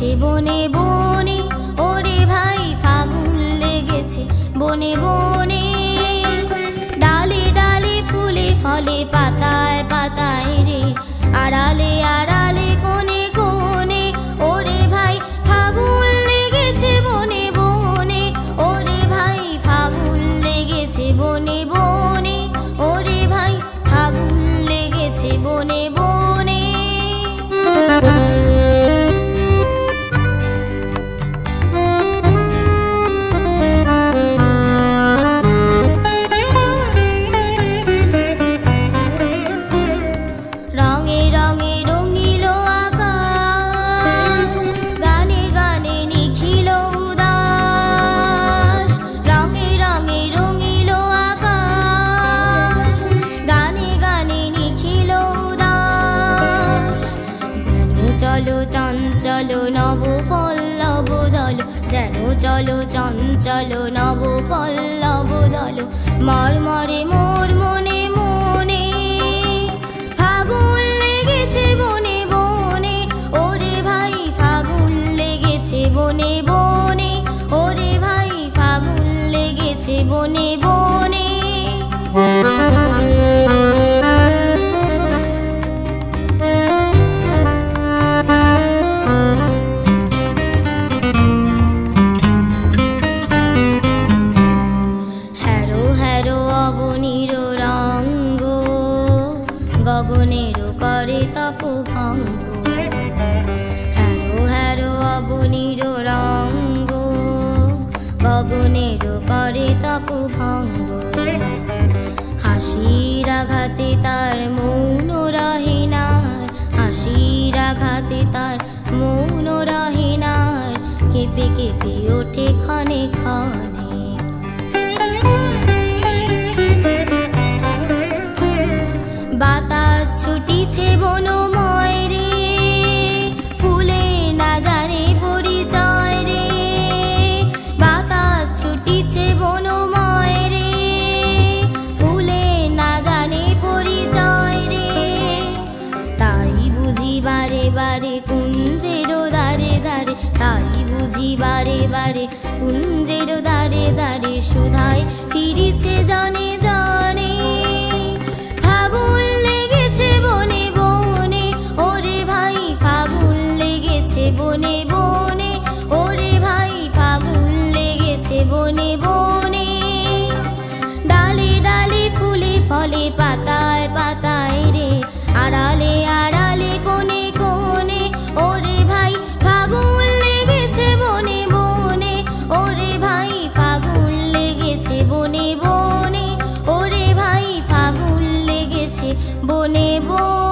লেগেছে বনে বনে, ওরে ভাই ফাগুন লেগেছে বনে বনে। ডালে ডালে ফুলে ফলে পাতায় পাতায় রে, আড়ালে আড়ালে কোণে কোণে, ওরে ভাই ফাগুন লেগেছে বনে বনে, ওরে ভাই ফাগুন লেগেছে বনে বনে, ওরে ভাই ফাগুন লেগেছে বনে বনে। রঙে রঙে রঙিল আকাশ, গানে গানে নিখিল উদাস। রঙে রঙে রঙিল আকাশ, গানে গানে নিখিল উদাস। যেন চলো চঞ্চল নব পল্লব দল, যেন চলো চঞ্চল নব পল্লব দল, মর্মরে মোর মনে মনে। ফাগুন লেগেছে বনে বনে, ওরে ভাই ফাগুন লেগেছে বনে বনে, ওরে ভাই ফাগুন লেগেছে বনে বনে। হ্যারো হ্যারো অবনীর রঙ্গ, গগনের করে তপ ভঙ্গ। হ্যারো হ্যারো অবনীর রঙ্গ, গগনের করে তপ ভঙ্গ। হাসির আঘাতে তার মৌন রহে না, হাসির আঘাতে তার মৌন রহে না, কেঁপে কেঁপে ওঠে ক্ষণে ক্ষণে। বাতাস ছুটিছে বনময় রে, ফুলে না জানে পরিচয় রে। বাতাস ছুটিছে বনময় রে, ফুলে না জানে পরিচয় রে। তাই বুঝি বারে বারে কুঞ্জের দ্বারে দ্বারে, তাই বুঝি বারে বারে কুঞ্জের দ্বারে দ্বারে, সুধায় ফিরিছে জনে জনে। ফাগুন লেগেছে বনে বনে, ওরে ভাই ফাগুন লেগেছে বনে বনে, ওরে ভাই ফাগুন লেগেছে বনে বনে। ডালে ডালে ফুলে ফলে পাতায় পাতায় রে, আড়ালে আড়ালে কোণে কোণে, ওরে ভাই ফাগুন লেগেছে বনে বনে, ওরে ভাই ফাগুন লেগেছে বনে বনে, ওরে ভাই ফাগুন লেগেছে বনে বনে।